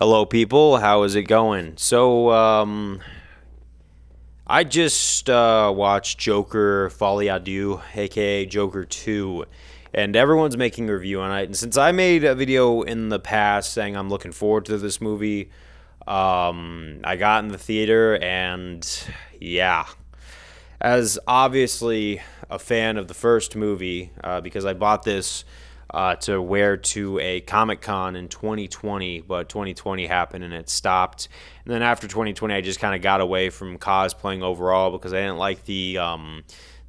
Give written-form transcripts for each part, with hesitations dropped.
Hello, people. How is it going? I just watched Joker Folie à Deux, aka Joker 2, and everyone's making a review on it. And since I made a video in the past saying I'm looking forward to this movie, I got in the theater, and yeah, as obviously a fan of the first movie, because I bought this to wear to a Comic Con in 2020, but 2020 happened and it stopped. And then after 2020, I just kind of got away from cosplaying overall because I didn't like the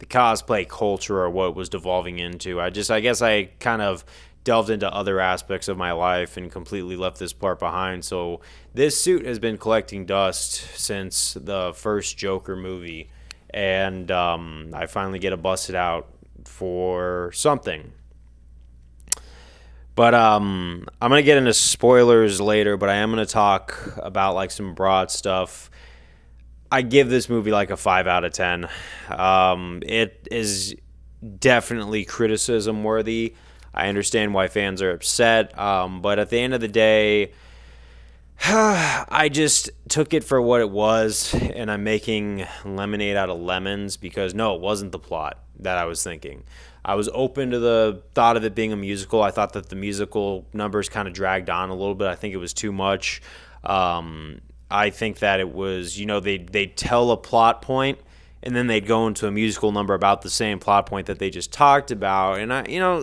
cosplay culture or what it was devolving into. I guess I kind of delved into other aspects of my life and completely left this part behind. So this suit has been collecting dust since the first Joker movie, and I finally get to bust it out for something. But I'm gonna get into spoilers later, but I am gonna talk about like some broad stuff. I give this movie like a 5 out of 10. It is definitely criticism worthy. I understand why fans are upset, but at the end of the day, I just took it for what it was, and I'm making lemonade out of lemons because no, it wasn't the plot that I was thinking. I was open to the thought of it being a musical. I thought that the musical numbers kind of dragged on a little bit. I think it was too much. I think that it was, they'd tell a plot point and then they'd go into a musical number about the same plot point that they just talked about. And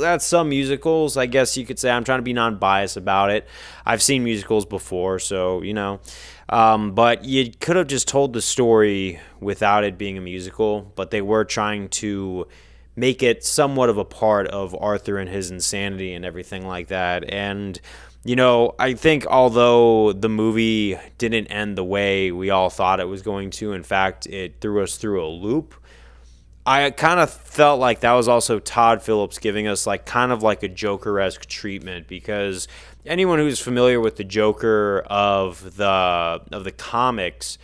that's some musicals. I guess you could say I'm trying to be non-biased about it. I've seen musicals before, so but you could have just told the story without it being a musical. But they were trying to make it somewhat of a part of Arthur and his insanity and everything like that. And I think although the movie didn't end the way we all thought it was going to, in fact, it threw us through a loop. I kind of felt like that was also Todd Phillips giving us like kind of like a Joker-esque treatment, because anyone who's familiar with the Joker of the comics,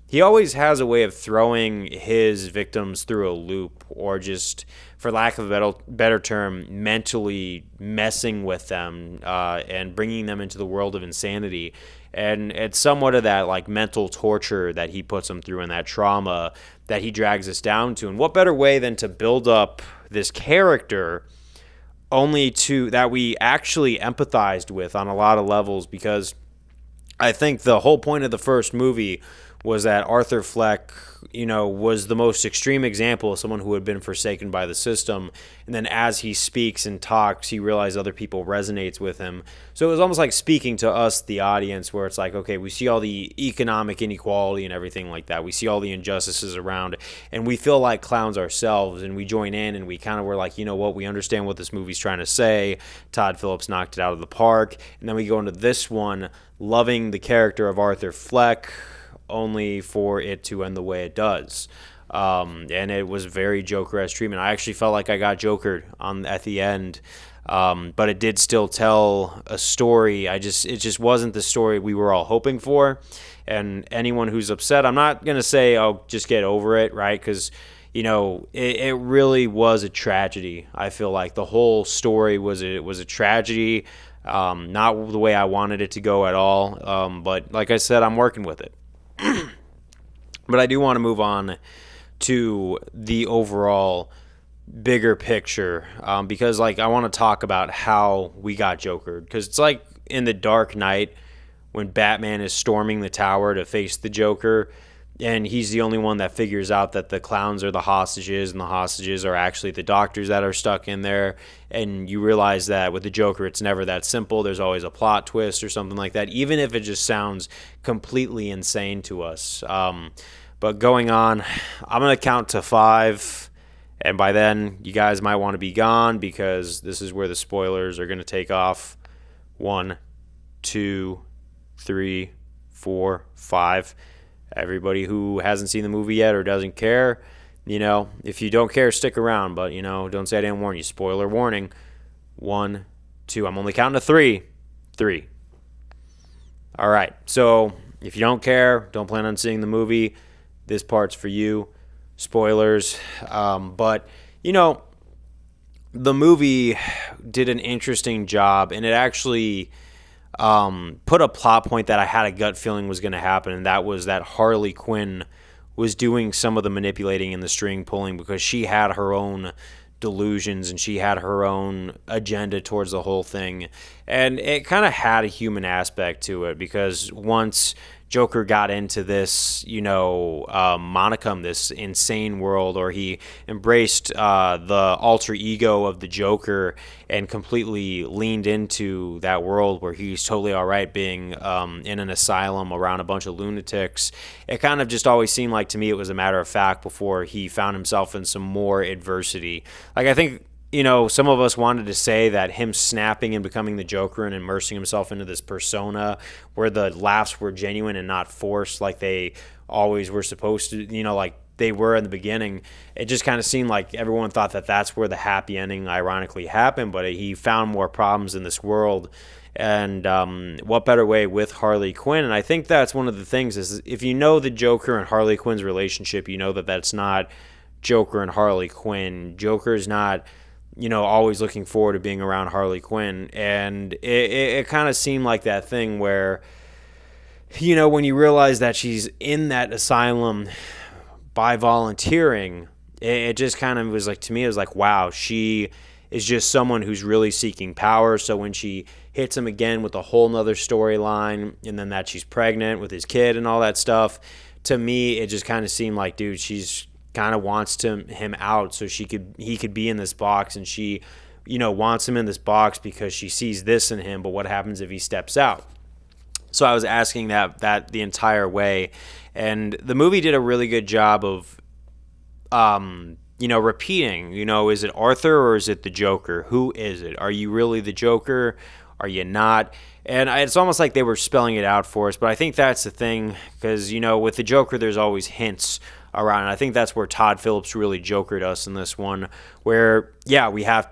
he always has a way of throwing his victims through a loop, or just, for lack of a better term, mentally messing with them and bringing them into the world of insanity. And it's somewhat of that like mental torture that he puts them through, and that trauma that he drags us down to. And what better way than to build up this character only to that we actually empathized with on a lot of levels, because I think the whole point of the first movie was that Arthur Fleck, was the most extreme example of someone who had been forsaken by the system. And then as he speaks and talks, he realized other people resonates with him. So it was almost like speaking to us, the audience, where it's like, okay, we see all the economic inequality and everything like that. We see all the injustices around, and we feel like clowns ourselves, and we join in, and we kind of were like, you know what, we understand what this movie's trying to say. Todd Phillips knocked it out of the park. And then we go into this one loving the character of Arthur Fleck, only for it to end the way it does. And it was very Joker-esque treatment. I actually felt like I got Jokered at the end, but it did still tell a story. It just wasn't the story we were all hoping for. And anyone who's upset, I'm not going to say, oh, just get over it, right? Because it really was a tragedy. I feel like the whole story was a tragedy. Not the way I wanted it to go at all. But like I said, I'm working with it. But I do want to move on to the overall bigger picture, because I want to talk about how we got Jokered, because it's like in The Dark Knight when Batman is storming the tower to face the Joker, and he's the only one that figures out that the clowns are the hostages, and the hostages are actually the doctors that are stuck in there. And you realize that with the Joker, it's never that simple. There's always a plot twist or something like that, even if it just sounds completely insane to us. But going on, I'm going to count to 5, and by then, you guys might want to be gone, because this is where the spoilers are going to take off. 1, 2, 3, 4, 5. Everybody who hasn't seen the movie yet or doesn't care, if you don't care, stick around. But, don't say I didn't warn you. Spoiler warning. 1, 2. I'm only counting to 3. 3. All right. So if you don't care, don't plan on seeing the movie, this part's for you. Spoilers. But, the movie did an interesting job, and it actually put a plot point that I had a gut feeling was going to happen, and that was that Harley Quinn was doing some of the manipulating and the string pulling because she had her own delusions and she had her own agenda towards the whole thing. And it kind of had a human aspect to it because once Joker got into this, monicum, this insane world, or he embraced the alter ego of the Joker and completely leaned into that world where he's totally all right being in an asylum around a bunch of lunatics. It kind of just always seemed like to me it was a matter of fact before he found himself in some more adversity. Like I think some of us wanted to say that him snapping and becoming the Joker and immersing himself into this persona where the laughs were genuine and not forced like they always were supposed to, like they were in the beginning. It just kind of seemed like everyone thought that that's where the happy ending ironically happened, but he found more problems in this world. And what better way with Harley Quinn? And I think that's one of the things is if you know the Joker and Harley Quinn's relationship, you know that that's not Joker and Harley Quinn. Joker's not always looking forward to being around Harley Quinn. And it kind of seemed like that thing where, when you realize that she's in that asylum by volunteering, it just kind of was like, to me, it was like, wow, she is just someone who's really seeking power. So when she hits him again with a whole nother storyline, and then that she's pregnant with his kid and all that stuff, to me, it just kind of seemed like, dude, she's kind of wants him out so he could be in this box, and she wants him in this box because she sees this in him, but what happens if he steps out? So I was asking that the entire way, and the movie did a really good job of repeating, is it Arthur or is it the Joker? Who is it? Are you really the Joker? Are you not? And it's almost like they were spelling it out for us, but I think that's the thing because with the Joker there's always hints around. And I think that's where Todd Phillips really jokered us in this one, where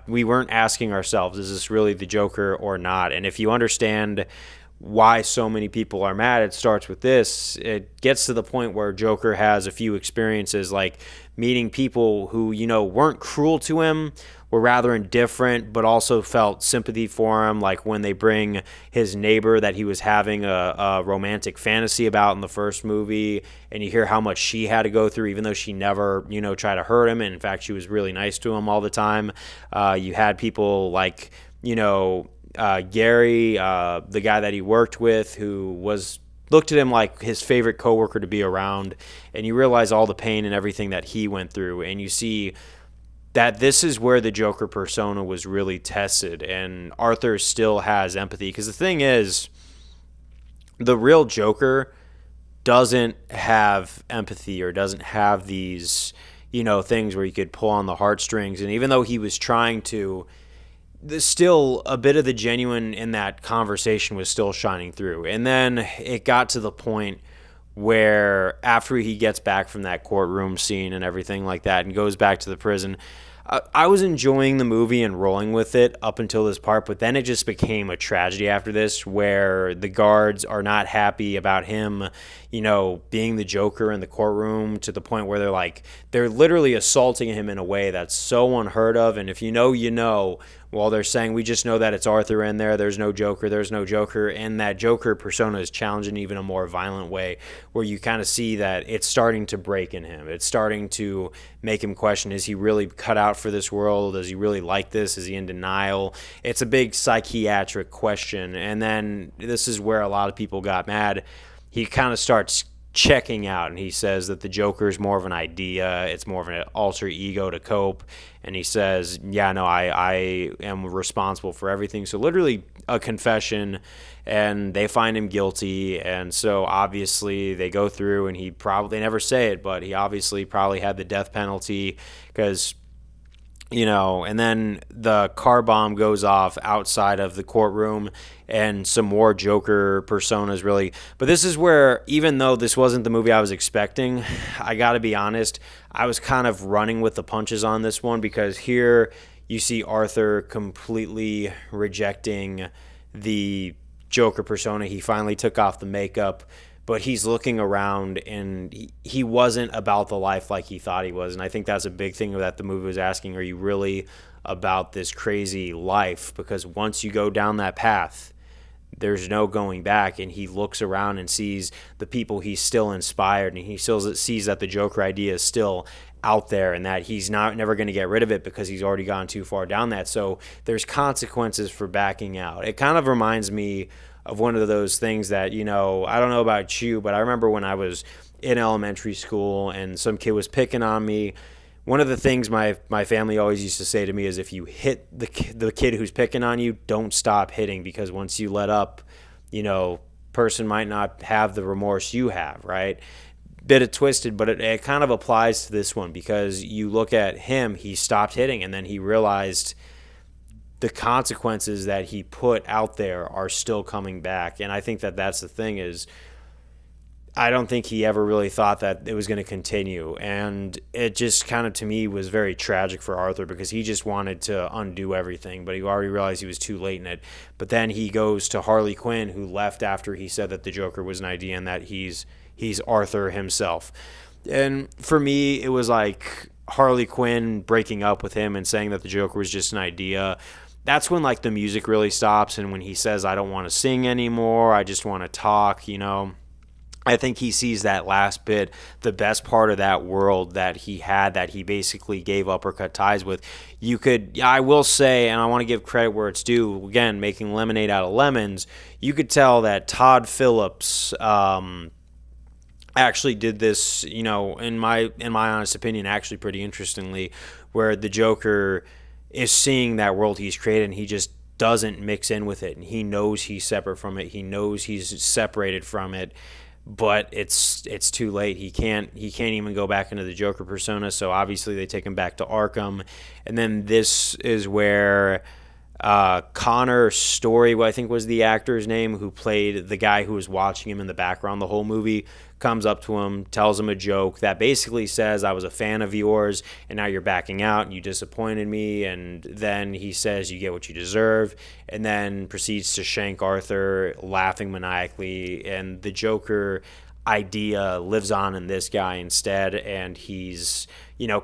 we weren't asking ourselves, is this really the Joker or not? And if you understand why so many people are mad, it starts with this. It gets to the point where Joker has a few experiences like meeting people who weren't cruel to him, were rather indifferent, but also felt sympathy for him, like when they bring his neighbor that he was having a romantic fantasy about in the first movie, and you hear how much she had to go through, even though she never, tried to hurt him, and in fact, she was really nice to him all the time. You had people like, Gary, the guy that he worked with, who looked at him like his favorite coworker to be around, and you realize all the pain and everything that he went through, and you see that this is where the Joker persona was really tested, and Arthur still has empathy. Because the thing is, the real Joker doesn't have empathy or doesn't have these, things where you could pull on the heartstrings. And even though he was trying to, still a bit of the genuine in that conversation was still shining through. And then it got to the point where after he gets back from that courtroom scene and everything like that and goes back to the prison, I was enjoying the movie and rolling with it up until this part, but then it just became a tragedy after this where the guards are not happy about him, being the Joker in the courtroom to the point where they're literally assaulting him in a way that's so unheard of. And if well, they're saying, we just know that it's Arthur in there. There's no Joker. And that Joker persona is challenged in even a more violent way where you kind of see that it's starting to break in him. It's starting to make him question, is he really cut out for this world? Does he really like this? Is he in denial? It's a big psychiatric question. And then this is where a lot of people got mad. He kind of starts checking out, and he says that the Joker is more of an idea, it's more of an alter ego to cope, and he says, I am responsible for everything. So literally a confession, and they find him guilty, and so obviously they go through, and they never say it, but he obviously probably had the death penalty because and then the car bomb goes off outside of the courtroom and some more Joker personas really. But this is where, even though this wasn't the movie I was expecting, I got to be honest, I was kind of running with the punches on this one because here you see Arthur completely rejecting the Joker persona. He finally took off the makeup, but he's looking around and he wasn't about the life like he thought he was. And I think that's a big thing that the movie was asking. Are you really about this crazy life? Because once you go down that path, there's no going back, and he looks around and sees the people he's still inspired, and he still sees that the Joker idea is still out there and that he's not never going to get rid of it because he's already gone too far down that. So there's consequences for backing out. It kind of reminds me of one of those things that, I don't know about you, but I remember when I was in elementary school and some kid was picking on me. One of the things my family always used to say to me is, if you hit the kid who's picking on you, don't stop hitting, because once you let up, person might not have the remorse you have, right? Bit of twisted, but it kind of applies to this one, because you look at him, he stopped hitting, and then he realized the consequences that he put out there are still coming back. And I think that that's the thing, is I don't think he ever really thought that it was going to continue. And it just kind of, to me, was very tragic for Arthur, because he just wanted to undo everything, but he already realized he was too late in it. But then he goes to Harley Quinn, who left after he said that the Joker was an idea and that he's Arthur himself. And for me, it was like Harley Quinn breaking up with him and saying that the Joker was just an idea. That's when like the music really stops, and when he says, I don't want to sing anymore, I just want to talk, I think he sees that last bit, the best part of that world that he had, that he basically gave up or cut ties with. I will say, and I want to give credit where it's due, again, making lemonade out of lemons, you could tell that Todd Phillips actually did this, in my honest opinion, actually pretty interestingly, where the Joker is seeing that world he's created, and he just doesn't mix in with it, and he knows he's separate from it. He knows he's separated from it, but it's too late. He can't even go back into the Joker persona. So obviously they take him back to Arkham, and then this is where Connor Story, what I think was the actor's name, who played the guy who was watching him in the background the whole movie, comes up to him, tells him a joke that basically says, I was a fan of yours, and now you're backing out, and you disappointed me. And then he says, you get what you deserve, and then proceeds to shank Arthur, laughing maniacally. And the Joker idea lives on in this guy instead, and he's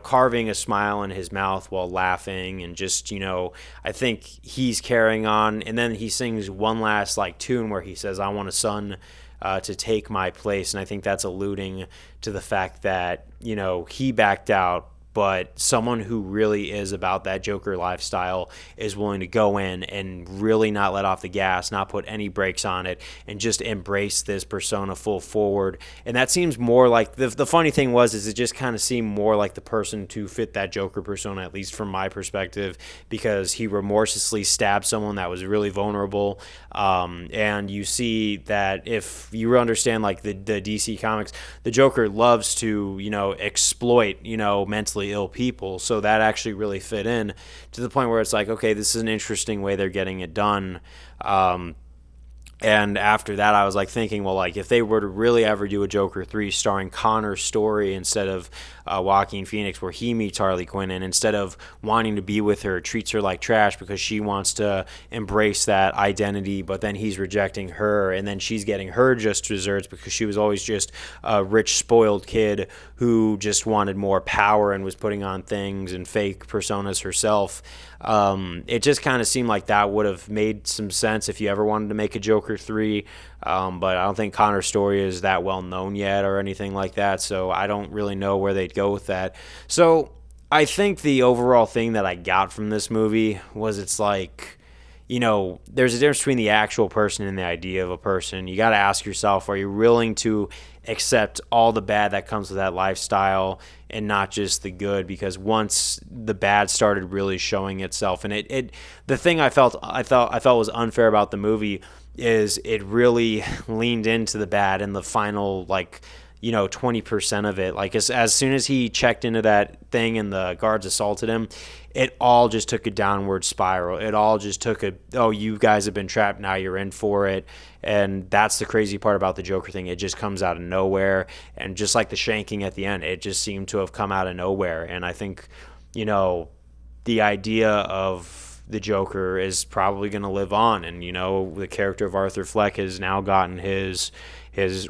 carving a smile in his mouth while laughing, and just I think he's carrying on. And then he sings one last tune where he says, I want a son to take my place, and I think that's alluding to the fact that he backed out, but someone who really is about that Joker lifestyle is willing to go in and really not let off the gas, not put any brakes on it, and just embrace this persona full forward. And that seems more like, the funny thing is it just kind of seemed more like the person to fit that Joker persona, at least from my perspective, because he remorselessly stabbed someone that was really vulnerable. And you see that if you understand the DC Comics, the Joker loves to, exploit, mentally ill people. So that actually really fit in to the point where it's like, okay, this is an interesting way they're getting it done. And after that, I was thinking, well, if they were to really ever do a Joker 3 starring Connor Story instead of Joaquin Phoenix, where he meets Harley Quinn, and instead of wanting to be with her, treats her like trash because she wants to embrace that identity, but then he's rejecting her, and then she's getting her just desserts because she was always just a rich, spoiled kid who just wanted more power and was putting on things and fake personas herself. It just kind of seemed like that would have made some sense if you ever wanted to make a Joker 3, but I don't think Connor Story is that well known yet or anything like that, so I don't really know where they'd go with that. So I think the overall thing that I got from this movie was, it's there's a difference between the actual person and the idea of a person. You got to ask yourself, are you willing to accept all the bad that comes with that lifestyle and not just the good? Because once the bad started really showing itself, and the thing I felt was unfair about the movie is it really leaned into the bad in the final 20% of it. As soon as he checked into that thing and the guards assaulted him, it all just took a downward spiral. It all just took you guys have been trapped, now you're in for it. And that's the crazy part about the Joker thing. It just comes out of nowhere. And just like the shanking at the end, it just seemed to have come out of nowhere. And I think, the idea of the Joker is probably going to live on. And, the character of Arthur Fleck has now gotten his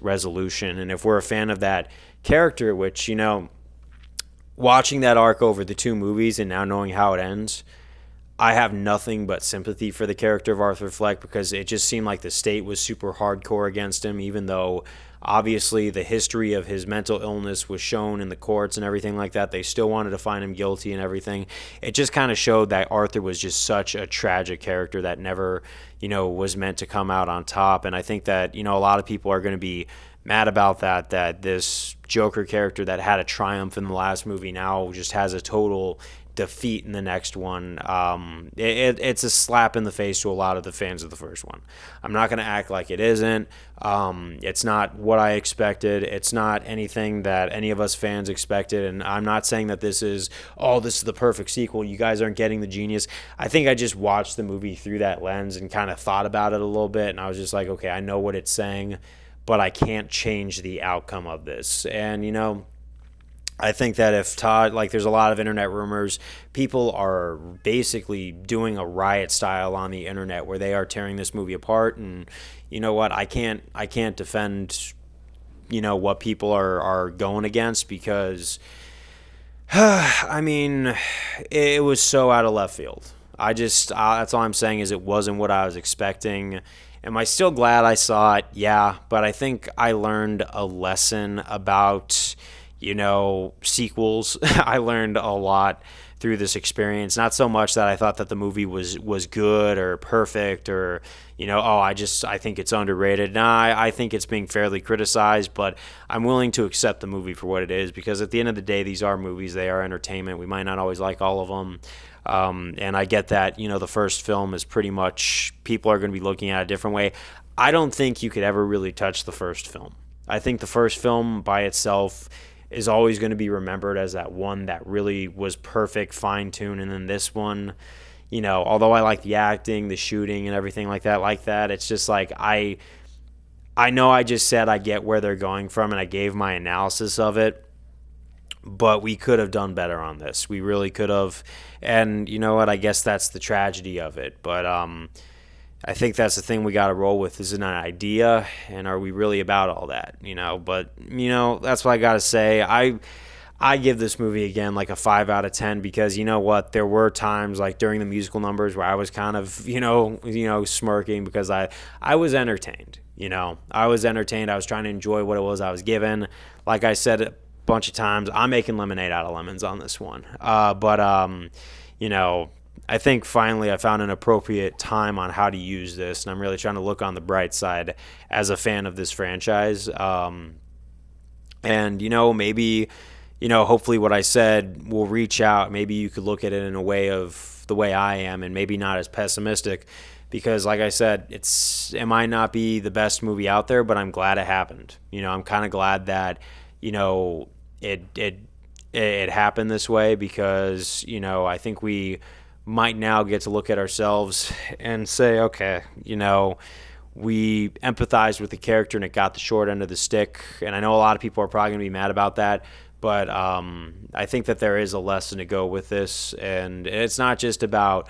resolution. And if we're a fan of that character, which, watching that arc over the two movies and now knowing how it ends, I have nothing but sympathy for the character of Arthur Fleck because it just seemed like the state was super hardcore against him, even though obviously the history of his mental illness was shown in the courts and everything like that. They still wanted to find him guilty and everything. It just kind of showed that Arthur was just such a tragic character that never, was meant to come out on top. And I think that, a lot of people are going to be mad about that this Joker character that had a triumph in the last movie now just has a total defeat in the next one. It's a slap in the face to a lot of the fans of the first one. I'm not going to act like it isn't. It's not what I expected. It's not anything that any of us fans expected. And I'm not saying that this is the perfect sequel. You guys aren't getting the genius. I think I just watched the movie through that lens and kind of thought about it a little bit. And I was just like, okay, I know what it's saying, but I can't change the outcome of this. And, I think that if Todd, there's a lot of internet rumors, people are basically doing a riot style on the internet where they are tearing this movie apart. And you know what? I can't defend, what people are going against because, I mean, it was so out of left field. That's all I'm saying is it wasn't what I was expecting. Am I still glad I saw it? Yeah, but I think I learned a lesson about sequels. I learned a lot through this experience. Not so much that I thought that the movie was good or perfect or, I think it's underrated. Nah, I think it's being fairly criticized, but I'm willing to accept the movie for what it is because at the end of the day, these are movies. They are entertainment. We might not always like all of them. And I get that, the first film is pretty much people are going to be looking at it a different way. I don't think you could ever really touch the first film. I think the first film by itself is always going to be remembered as that one that really was perfect, fine-tuned, and then this one, although I like the acting, the shooting, and everything like that, it's just like I know I just said I get where they're going from, and I gave my analysis of it, but we could have done better on this. We really could have, and you know what? I guess that's the tragedy of it, but I think that's the thing we got to roll with. Is it an idea, and are we really about all that? But that's what I got to say. I give this movie again like a 5 out of 10 because you know what? There were times like during the musical numbers where I was kind of smirking because I was entertained. I was entertained. I was trying to enjoy what it was I was given. Like I said a bunch of times, I'm making lemonade out of lemons on this one. I think finally I found an appropriate time on how to use this, and I'm really trying to look on the bright side as a fan of this franchise. Maybe, hopefully what I said will reach out. Maybe you could look at it in a way of the way I am and maybe not as pessimistic because, like I said, it might not be the best movie out there, but I'm glad it happened. I'm kind of glad that, it happened this way because, I think we might now get to look at ourselves and say, okay, we empathized with the character and it got the short end of the stick. And I know a lot of people are probably going to be mad about that, but I think that there is a lesson to go with this. And it's not just about,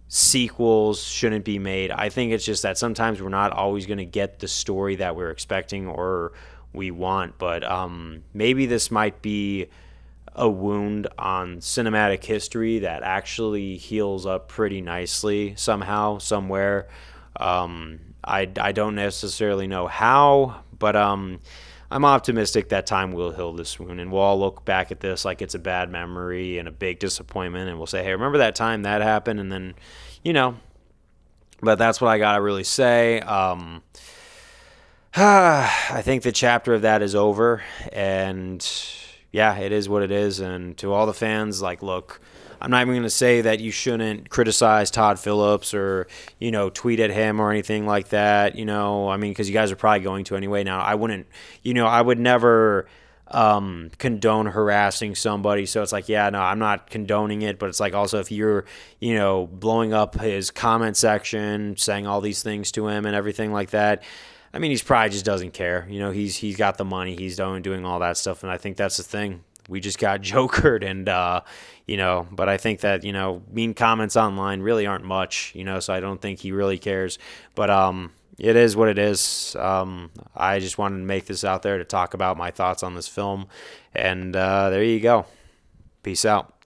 sequels shouldn't be made. I think it's just that sometimes we're not always going to get the story that we're expecting or we want. But maybe this might be a wound on cinematic history that actually heals up pretty nicely somehow, somewhere. I don't necessarily know how, but I'm optimistic that time will heal this wound, and we'll all look back at this like it's a bad memory and a big disappointment, and we'll say, hey, remember that time that happened? And then, but that's what I gotta really say. I think the chapter of that is over, and yeah, it is what it is. And to all the fans, look, I'm not even going to say that you shouldn't criticize Todd Phillips or, tweet at him or anything like that, because you guys are probably going to anyway. Now, I wouldn't, I would never condone harassing somebody. So it's like, yeah, no, I'm not condoning it. But it's like also if you're, blowing up his comment section, saying all these things to him and everything like that, he's probably just doesn't care. He's got the money. He's doing all that stuff. And I think that's the thing. We just got jokered and, but I think that, mean comments online really aren't much, so I don't think he really cares. But it is what it is. I just wanted to make this out there to talk about my thoughts on this film. And there you go. Peace out.